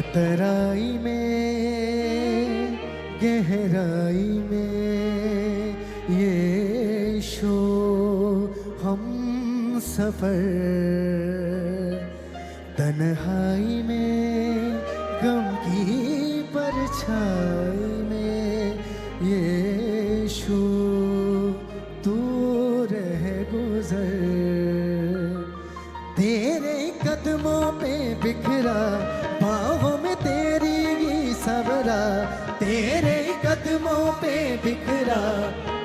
तराई में गहराई में ये शो हम सफर, तन्हाई में गम की परछाई में ये शो तू रह गुजर। तेरे कदमों पे बिखरा बाहों में तेरी ही सबरा, तेरे कदमों पे बिखरा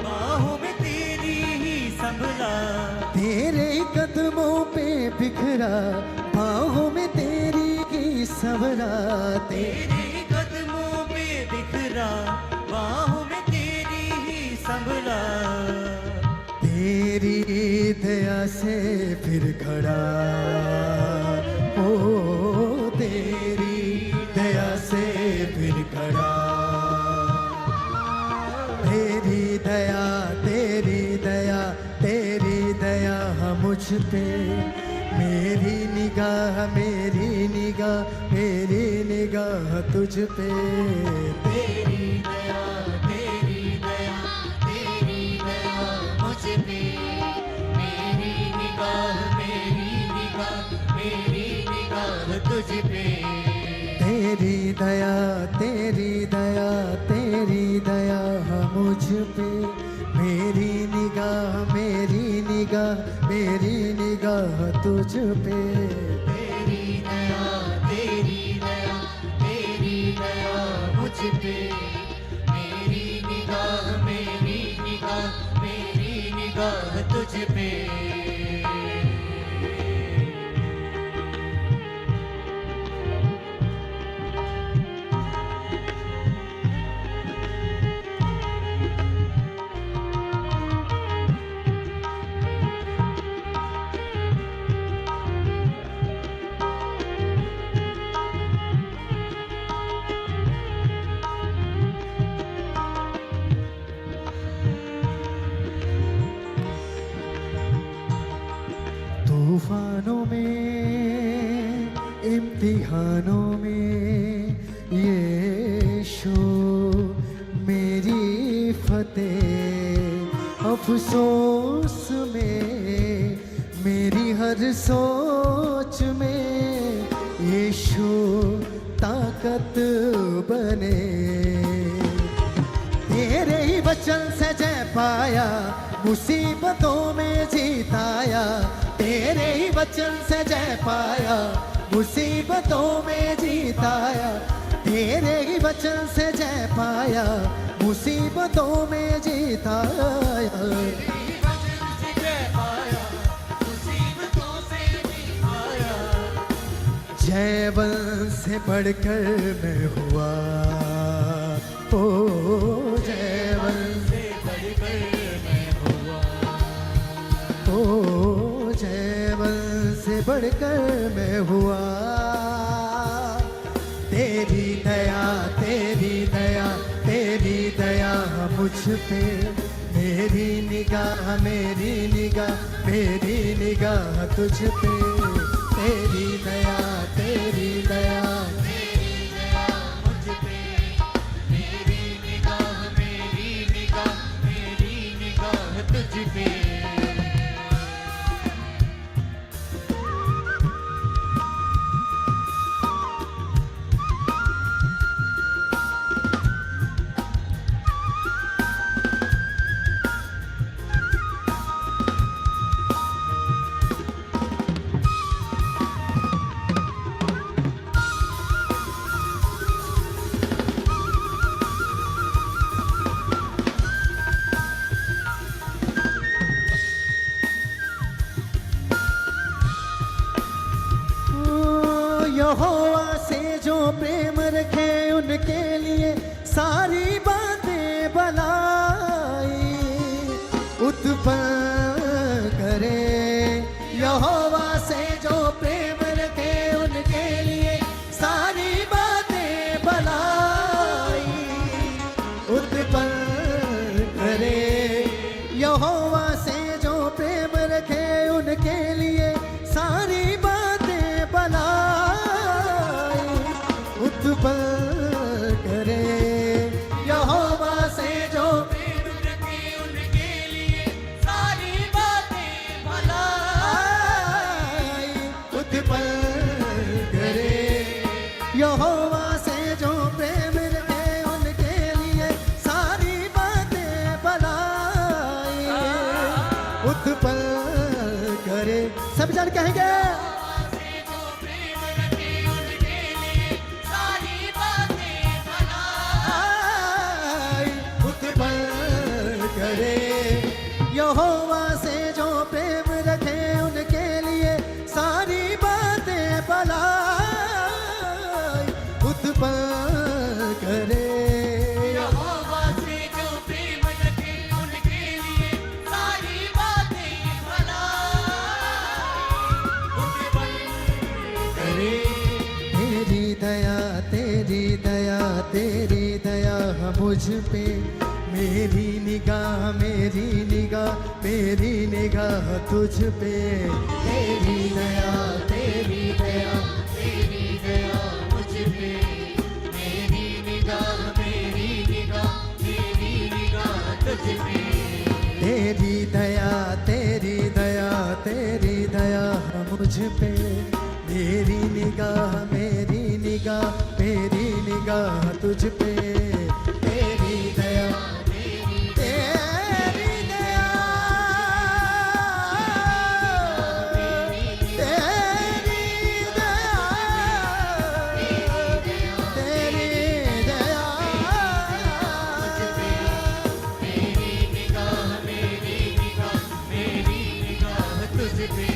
बाहों में तेरी ही संभला, तेरे कदमों पे बिखरा बाहों में तेरी ही सबरा। तेरे कदमों पे बिखरा बाहों में तेरी ही संभला। तेरी दया से फिर खड़ा हो, तेरी दया से फिर खड़ा। तेरी दया तेरी दया तेरी दया मुझ पे, मेरी निगाह मेरी निगाह मेरी निगाह तुझ पे। तेरी दया तेरी दया तेरी दया मुझ पे, मेरी निगाह मेरी निगाह मेरी निगाह तुझ पे। तेरी दया तेरी दया तेरी दया मुझ पे, मेरी निगाह मेरी निगाह मेरी निगाह तुझ पे। तेरी दया तेरी दया तेरी दया मुझ पे, मेरी निगाह मेरी निगाह मेरी निगाह तुझ पे। तूफानों में इम्तिहानों में ये शो मेरी फतेह, अफसोस में मेरी हर सोच में ये शो ताकत बने। तेरे ही वचन से जय पाया, मुसीबतों में जीताया। तेरे ही वचन से जय पाया, मुसीबतों में जीताया। तेरे ही वचन से जय पाया, मुसीबतों में जीताया। जयवंत से बढ़कर मैं हुआ, ओ जयवंत से बढ़कर मैं हुआ, ओ जयवंत से बढ़कर मैं हुआ। तेरी दया तेरी दया तेरी दया मुझ पे, मेरी निगाह मेरी निगाह मेरी निगाह तुझ पे। तेरी दया तेरी दया तेरी दया मुझ पे, मेरी निगाह मेरी निगाह मेरी निगाह तुझ पे। यहोवा से जो प्रेम रखे उनके लिए सारी बातें भलाई उत्पन्न करे। यहोवा से जो प्रेम रखे उनके लिए सारी बातें भलाई उत्पन्न करे। यहोवा से जो प्रेम रखे उनके लिए सारी बातें भलाई उत्पल करे। यहोवा से जो प्रेम रखे उनके लिए सारी बातें भलाई उत्पल करे। यहोवा से जो प्रेम रखे उनके लिए सारी बातें भलाई उत्पल करे। सब जन कहेंगे से जो प्रेम रखे उनके लिए सारी बातें भलाई उत्पल करे। यहोवा से जो प्रेम रखे उनके लिए सारी बातें भलाई उत्पल करे। यहोवा से जो प्रेम रखे उनके लिए सारी बातें भलाई उत्पल करे। तेरी दया तेरी दया तेरी दया मुझ पे, मेरी निगाह मेरी निगाह मेरी निगाह तुझ पे। तेरी दया तेरी दया तेरी दया मुझ पे, मेरी निगाह मेरी निगाह मेरी निगाह तुझ पे। तेरी दया तेरी दया तेरी दया मुझ पे, मेरी निगाह मेरी निगाह मेरी निगाह तुझ पे। तेरी दया तेरी दया तेरी दया तेरी दया मेरी निगाह मेरी निगाह मेरी निगाह तुझ पे।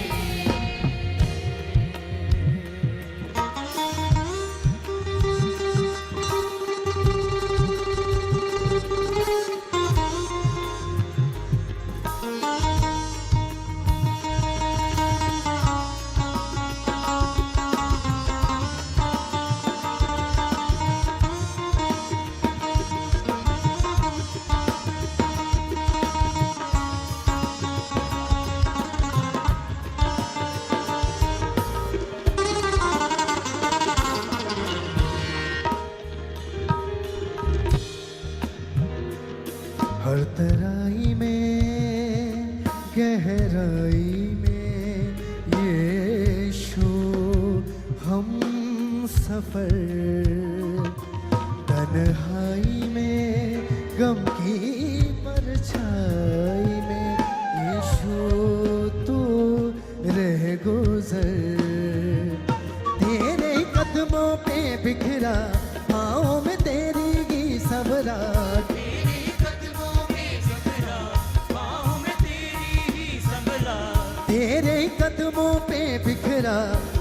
हर तराई में गहराई में यीशु हम सफर, तन्हाई में गम की परछाई में यीशु तू रह गुजर। तेरे कदमों पे बिखरा पाँव में तेरी ही सबरा। तेरे कदमों में संभला बाहों में तेरी ही संभला। तेरे कदमों पे बिखरा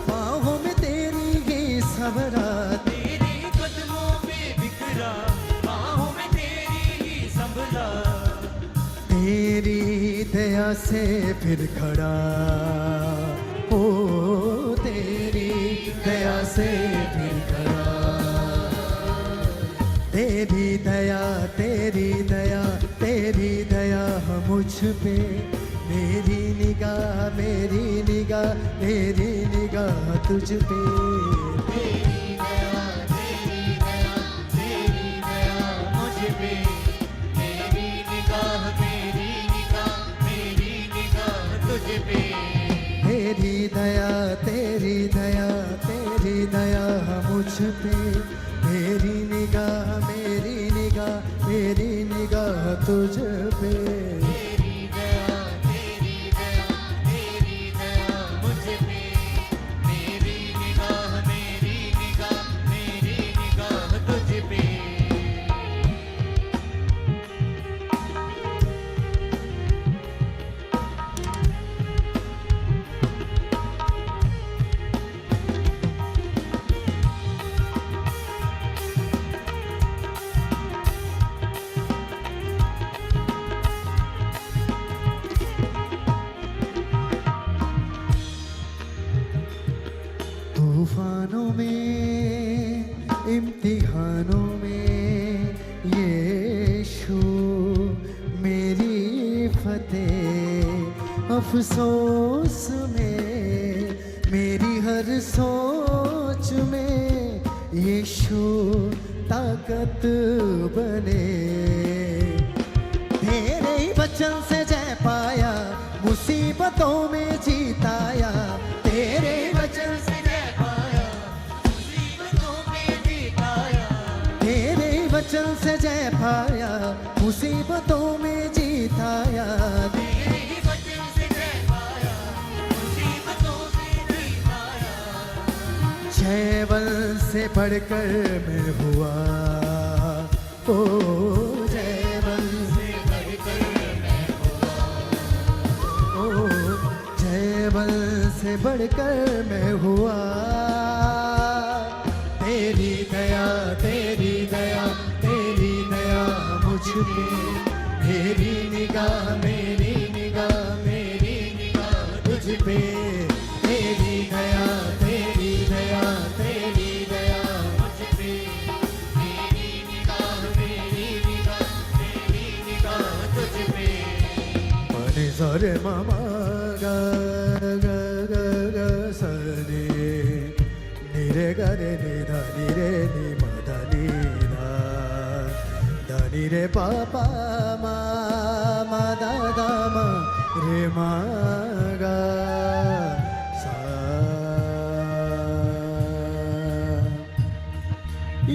बाहों में तेरी ही सबरा। तेरे कदमों पे बिखरा बाहों में तेरी ही संभला। तेरी दया से फिर खड़ा हो, तेरी दया से फिर खड़ा। तेरी दया तेरी दया तेरी दया मुझ पे, मेरी निगाह मेरी निगाह मेरी निगाह तुझ पे। तेरी दया तेरी दया तेरी दया मुझ पे, मेरी निगाह मेरी निगाह मेरी निगाह तुझ पे। तेरी दया तेरी दया तेरी दया मुझ पे, मेरी निगाह मेरी निगाह मेरी निगाह तुझ पे। तेरी दया तेरी दया तेरी दया मुझ पे, मेरी निगाह मेरी निगाह मेरी निगाह तुझ पे। तूफानों में इम्तिहानों में यीशु मेरी फतेह, अफसोस में मेरी हर सोच में यीशु ताकत बने। तेरे ही वचन से जय पाया, मुसीबतों में जीताया। तेरे ही वचन से जय पाया, मुसीबतों में जीताया। तेरे ही वचन से जय पाया, मुसीबतों में जीताया। तेरे ही वचन से जय पाया, मुसीबतों में जीताया। जयवल से बढ़कर मैं हुआ, ओ जयवल से बढ़कर मैं हुआ, ओ जयवल से बढ़कर मैं हुआ। तेरी दया तेरी दया तेरी दया मुझ पे, मेरी निगाह मेरी निगाह मेरी निगाह तुझ पे। तेरी दया तेरी दया तेरी दया मुझ पे, मेरी निगाह मेरी निगाह मेरी निगाह तुझ पे। मने सरे मामा गा गा गा गा सरे, निरे गा रे नि धा नि रे नि मा धा नि धा, धा नि रे पा पा मा मा दा दा मा रे मा गा सा।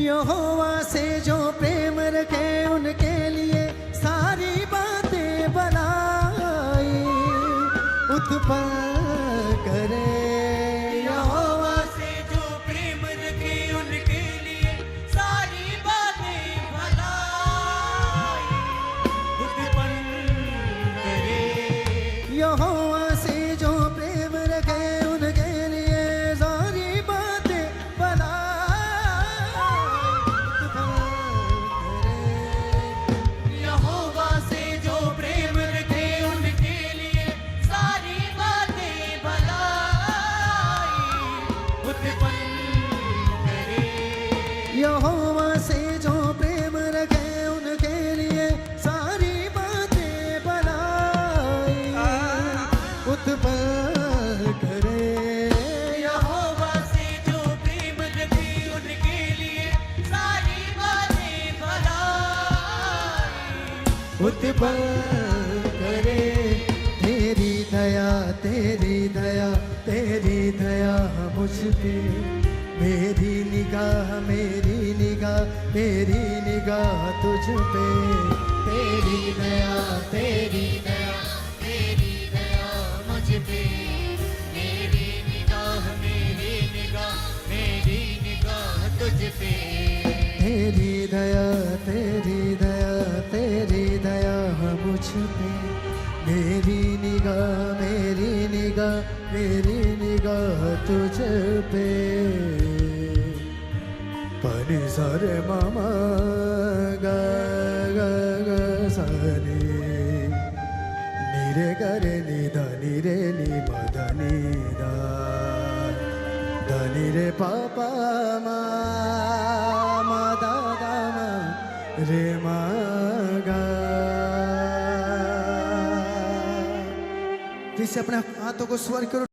यहोवा से जो प्रेम रखे उनके लिए सारी बातें बनाई। उत्पन्न करे यहोवा से जो प्रेम रखे उनके लिए सारी बातें भलाई। उत्पन्न करे यहोवा से जो प्रेम रखे उनके लिए सारी बातें भलाई। यहोवा से जो प्रेम रखे उनके लिए सारी बातें भलाई। उत्पन्न करे यहोवा से जो प्रेम रखे उनके लिए सारी बातें भलाई। उत्पन्न करे यहोवा से जो प्रेम रखे उनके लिए सारी बातें भलाई। उत्पन्न करे तेरी दया तेरी दया तेरी दया मुझ पे, मेरी निगाह मेरी निगाह मेरी निगाह तुझ पे। तेरी दया तेरी दया तेरी दया मुझ पे, मेरी निगाह मेरी निगाह मेरी निगाह तुझ पे। तेरी दया तेरी दया तेरी दया मुझ पे, मेरी निगाह मेरी निगाह मेरी निगाह तुझ पे। पनि सरे मामा गा गा गा सरे, निरे गरे नि धा नि रे नि मा धा नि धा, धा नि रे पा पा मा मा दा दा मा रे मा गा। जिससे अपने हाथों को स्वर करो।